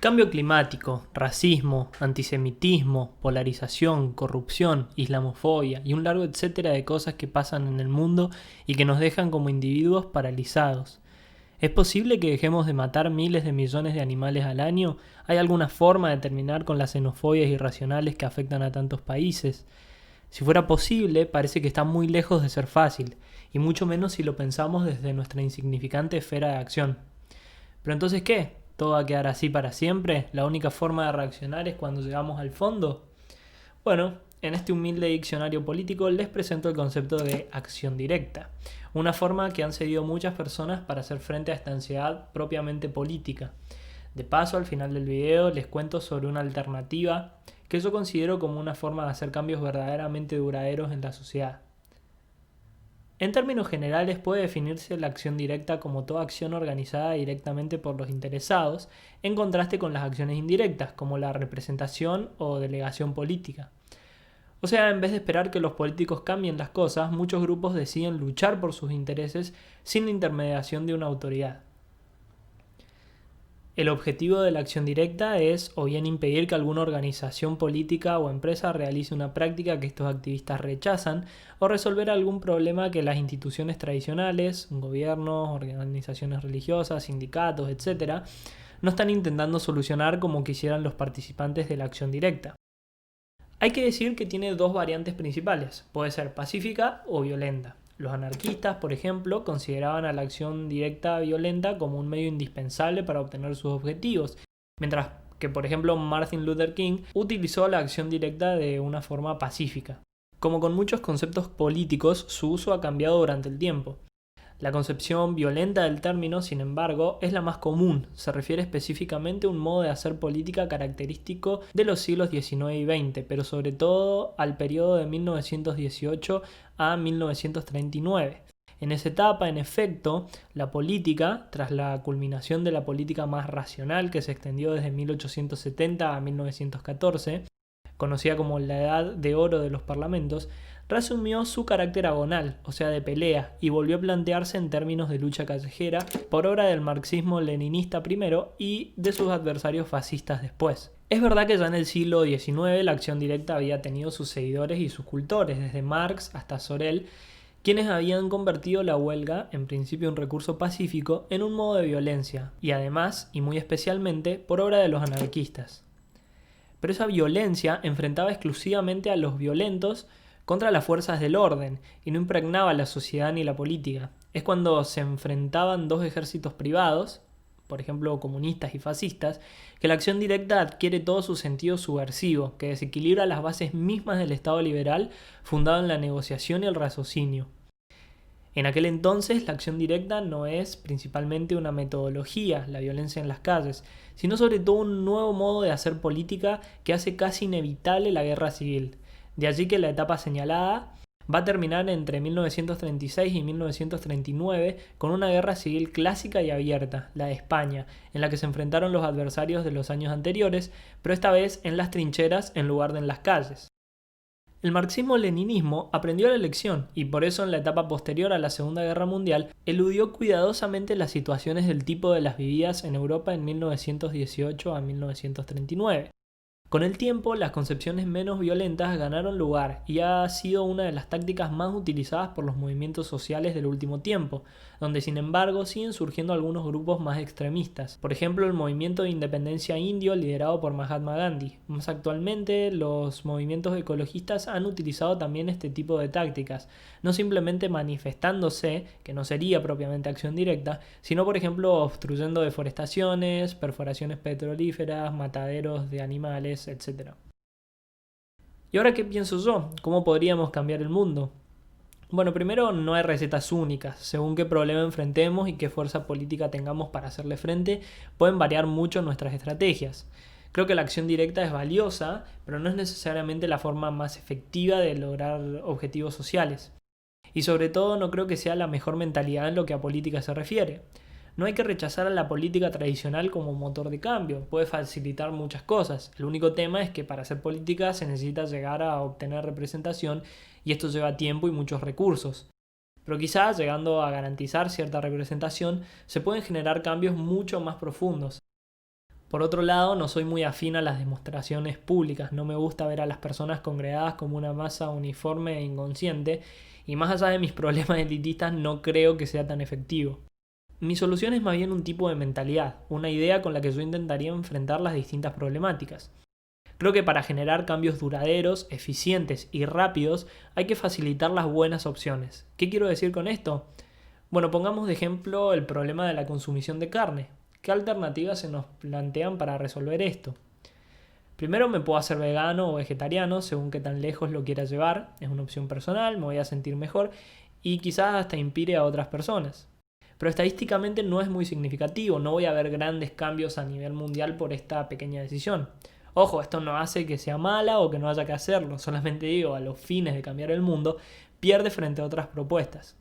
Cambio climático, racismo, antisemitismo, polarización, corrupción, islamofobia y un largo etcétera de cosas que pasan en el mundo y que nos dejan como individuos paralizados. ¿Es posible que dejemos de matar miles de millones de animales al año? ¿Hay alguna forma de terminar con las xenofobias irracionales que afectan a tantos países? Si fuera posible, parece que está muy lejos de ser fácil, y mucho menos si lo pensamos desde nuestra insignificante esfera de acción. ¿Pero entonces qué? ¿Todo va a quedar así para siempre? ¿La única forma de reaccionar es cuando llegamos al fondo? Bueno, en este humilde diccionario político les presento el concepto de acción directa, una forma que han seguido muchas personas para hacer frente a esta ansiedad propiamente política. De paso, al final del video les cuento sobre una alternativa que yo considero como una forma de hacer cambios verdaderamente duraderos en la sociedad. En términos generales puede definirse la acción directa como toda acción organizada directamente por los interesados, en contraste con las acciones indirectas, como la representación o delegación política. O sea, en vez de esperar que los políticos cambien las cosas, muchos grupos deciden luchar por sus intereses sin la intermediación de una autoridad. El objetivo de la acción directa es o bien impedir que alguna organización política o empresa realice una práctica que estos activistas rechazan, o resolver algún problema que las instituciones tradicionales, gobiernos, organizaciones religiosas, sindicatos, etc., no están intentando solucionar como quisieran los participantes de la acción directa. Hay que decir que tiene dos variantes principales, puede ser pacífica o violenta. Los anarquistas, por ejemplo, consideraban a la acción directa violenta como un medio indispensable para obtener sus objetivos, mientras que, por ejemplo, Martin Luther King utilizó la acción directa de una forma pacífica. Como con muchos conceptos políticos, su uso ha cambiado durante el tiempo. La concepción violenta del término, sin embargo, es la más común. Se refiere específicamente a un modo de hacer política característico de los siglos XIX y XX, pero sobre todo al periodo de 1918 a 1939. En esa etapa, en efecto, la política, tras la culminación de la política más racional que se extendió desde 1870 a 1914, conocida como la Edad de Oro de los Parlamentos, reasumió su carácter agonal, o sea de pelea, y volvió a plantearse en términos de lucha callejera por obra del marxismo-leninista primero y de sus adversarios fascistas después. Es verdad que ya en el siglo XIX la acción directa había tenido sus seguidores y sus cultores, desde Marx hasta Sorel, quienes habían convertido la huelga, en principio un recurso pacífico, en un modo de violencia, y además, y muy especialmente, por obra de los anarquistas. Pero esa violencia enfrentaba exclusivamente a los violentos contra las fuerzas del orden y no impregnaba la sociedad ni la política. Es cuando se enfrentaban dos ejércitos privados, por ejemplo comunistas y fascistas, que la acción directa adquiere todo su sentido subversivo, que desequilibra las bases mismas del Estado liberal fundado en la negociación y el raciocinio. En aquel entonces la acción directa no es principalmente una metodología, la violencia en las calles, sino sobre todo un nuevo modo de hacer política que hace casi inevitable la guerra civil. De allí que la etapa señalada va a terminar entre 1936 y 1939 con una guerra civil clásica y abierta, la de España, en la que se enfrentaron los adversarios de los años anteriores, pero esta vez en las trincheras en lugar de en las calles. El marxismo-leninismo aprendió la lección y por eso en la etapa posterior a la Segunda Guerra Mundial eludió cuidadosamente las situaciones del tipo de las vividas en Europa en 1918 a 1939. Con el tiempo, las concepciones menos violentas ganaron lugar y ha sido una de las tácticas más utilizadas por los movimientos sociales del último tiempo, donde sin embargo siguen surgiendo algunos grupos más extremistas. Por ejemplo, el movimiento de independencia indio liderado por Mahatma Gandhi. Más actualmente, los movimientos ecologistas han utilizado también este tipo de tácticas, no simplemente manifestándose, que no sería propiamente acción directa, sino por ejemplo obstruyendo deforestaciones, perforaciones petrolíferas, mataderos de animales, etc. ¿Y ahora qué pienso yo? ¿Cómo podríamos cambiar el mundo? Bueno, primero no hay recetas únicas. Según qué problema enfrentemos y qué fuerza política tengamos para hacerle frente, pueden variar mucho nuestras estrategias. Creo que la acción directa es valiosa, pero no es necesariamente la forma más efectiva de lograr objetivos sociales. Y sobre todo no creo que sea la mejor mentalidad en lo que a política se refiere. No hay que rechazar a la política tradicional como motor de cambio, puede facilitar muchas cosas. El único tema es que para hacer política se necesita llegar a obtener representación y esto lleva tiempo y muchos recursos. Pero quizás llegando a garantizar cierta representación se pueden generar cambios mucho más profundos. Por otro lado, no soy muy afín a las demostraciones públicas, no me gusta ver a las personas congregadas como una masa uniforme e inconsciente, y más allá de mis problemas elitistas no creo que sea tan efectivo. Mi solución es más bien un tipo de mentalidad, una idea con la que yo intentaría enfrentar las distintas problemáticas. Creo que para generar cambios duraderos, eficientes y rápidos hay que facilitar las buenas opciones. ¿Qué quiero decir con esto? Bueno, pongamos de ejemplo el problema de la consumición de carne. ¿Qué alternativas se nos plantean para resolver esto? Primero me puedo hacer vegano o vegetariano según qué tan lejos lo quiera llevar, es una opción personal, me voy a sentir mejor y quizás hasta inspire a otras personas. Pero estadísticamente no es muy significativo, no voy a ver grandes cambios a nivel mundial por esta pequeña decisión. Ojo, esto no hace que sea mala o que no haya que hacerlo, solamente digo, a los fines de cambiar el mundo, pierde frente a otras propuestas.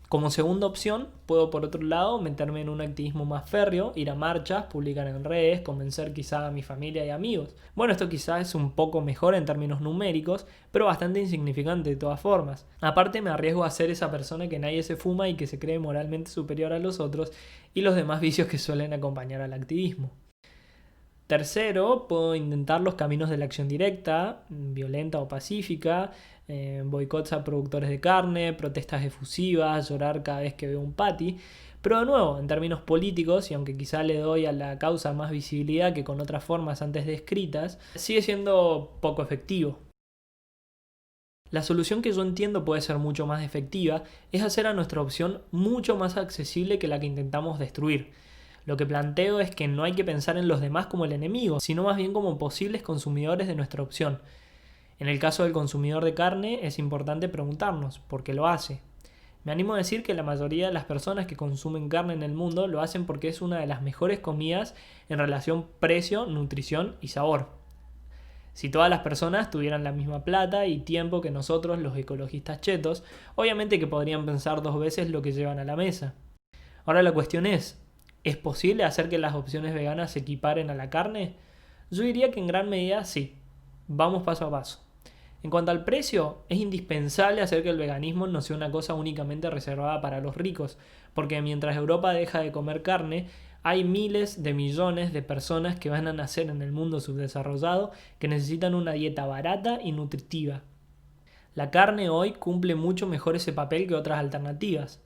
Como segunda opción, puedo por otro lado meterme en un activismo más férreo, ir a marchas, publicar en redes, convencer quizá a mi familia y amigos. Bueno, esto quizás es un poco mejor en términos numéricos, pero bastante insignificante de todas formas. Aparte me arriesgo a ser esa persona que nadie se fuma y que se cree moralmente superior a los otros y los demás vicios que suelen acompañar al activismo. Tercero, puedo intentar los caminos de la acción directa, violenta o pacífica, boicots a productores de carne, protestas efusivas, llorar cada vez que veo un patty. Pero de nuevo, en términos políticos, y aunque quizá le doy a la causa más visibilidad que con otras formas antes descritas, sigue siendo poco efectivo. La solución que yo entiendo puede ser mucho más efectiva es hacer a nuestra opción mucho más accesible que la que intentamos destruir. Lo que planteo es que no hay que pensar en los demás como el enemigo, sino más bien como posibles consumidores de nuestra opción. En el caso del consumidor de carne es importante preguntarnos ¿por qué lo hace? Me animo a decir que la mayoría de las personas que consumen carne en el mundo lo hacen porque es una de las mejores comidas en relación precio, nutrición y sabor. Si todas las personas tuvieran la misma plata y tiempo que nosotros los ecologistas chetos, obviamente que podrían pensar 2 veces lo que llevan a la mesa. Ahora la cuestión ¿es posible hacer que las opciones veganas se equiparen a la carne? Yo diría que en gran medida sí. Vamos paso a paso. En cuanto al precio, es indispensable hacer que el veganismo no sea una cosa únicamente reservada para los ricos, porque mientras Europa deja de comer carne, hay miles de millones de personas que van a nacer en el mundo subdesarrollado que necesitan una dieta barata y nutritiva. La carne hoy cumple mucho mejor ese papel que otras alternativas.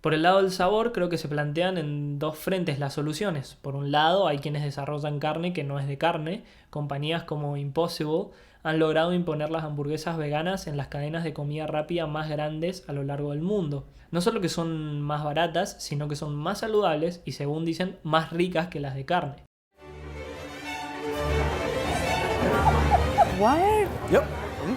Por el lado del sabor, creo que se plantean en 2 frentes las soluciones. Por un lado, hay quienes desarrollan carne que no es de carne. Compañías como Impossible han logrado imponer las hamburguesas veganas en las cadenas de comida rápida más grandes a lo largo del mundo. No solo que son más baratas, sino que son más saludables y, según dicen, más ricas que las de carne. What? Yep.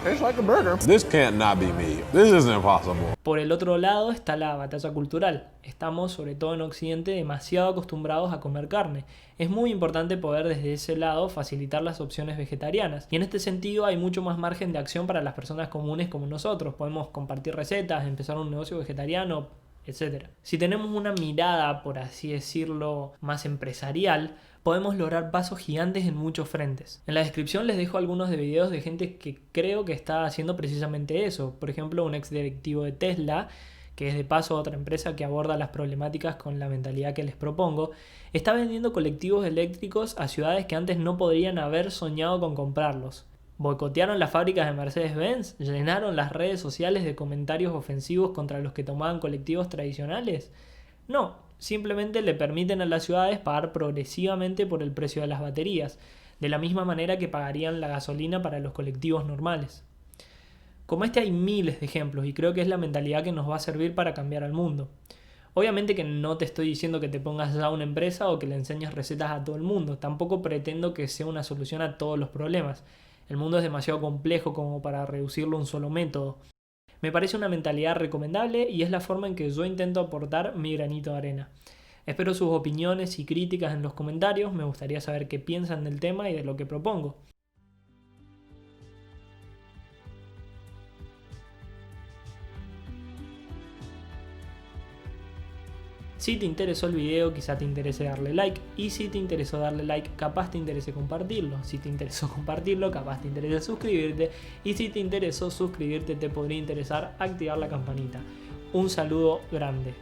Tastes like a burger. This can't not be me. This isn't impossible. Por el otro lado está la batalla cultural. Estamos, sobre todo en Occidente, demasiado acostumbrados a comer carne. Es muy importante poder desde ese lado facilitar las opciones vegetarianas. Y en este sentido hay mucho más margen de acción para las personas comunes como nosotros. Podemos compartir recetas, empezar un negocio vegetariano, etc. Si tenemos una mirada, por así decirlo, más empresarial, podemos lograr pasos gigantes en muchos frentes. En la descripción les dejo algunos de videos de gente que creo que está haciendo precisamente eso. Por ejemplo, un ex directivo de Tesla, que es de paso otra empresa que aborda las problemáticas con la mentalidad que les propongo, está vendiendo colectivos eléctricos a ciudades que antes no podrían haber soñado con comprarlos. Boicotearon las fábricas de Mercedes-Benz, llenaron las redes sociales de comentarios ofensivos contra los que tomaban colectivos tradicionales. No, simplemente le permiten a las ciudades pagar progresivamente por el precio de las baterías, de la misma manera que pagarían la gasolina para los colectivos normales. Como este hay miles de ejemplos y creo que es la mentalidad que nos va a servir para cambiar al mundo. Obviamente que no te estoy diciendo que te pongas ya una empresa o que le enseñes recetas a todo el mundo, tampoco pretendo que sea una solución a todos los problemas. El mundo es demasiado complejo como para reducirlo a un solo método. Me parece una mentalidad recomendable y es la forma en que yo intento aportar mi granito de arena. Espero sus opiniones y críticas en los comentarios, me gustaría saber qué piensan del tema y de lo que propongo. Si te interesó el video, quizá te interese darle like, y si te interesó darle like, capaz te interese compartirlo. Si te interesó compartirlo, capaz te interese suscribirte, y si te interesó suscribirte, te podría interesar activar la campanita. Un saludo grande.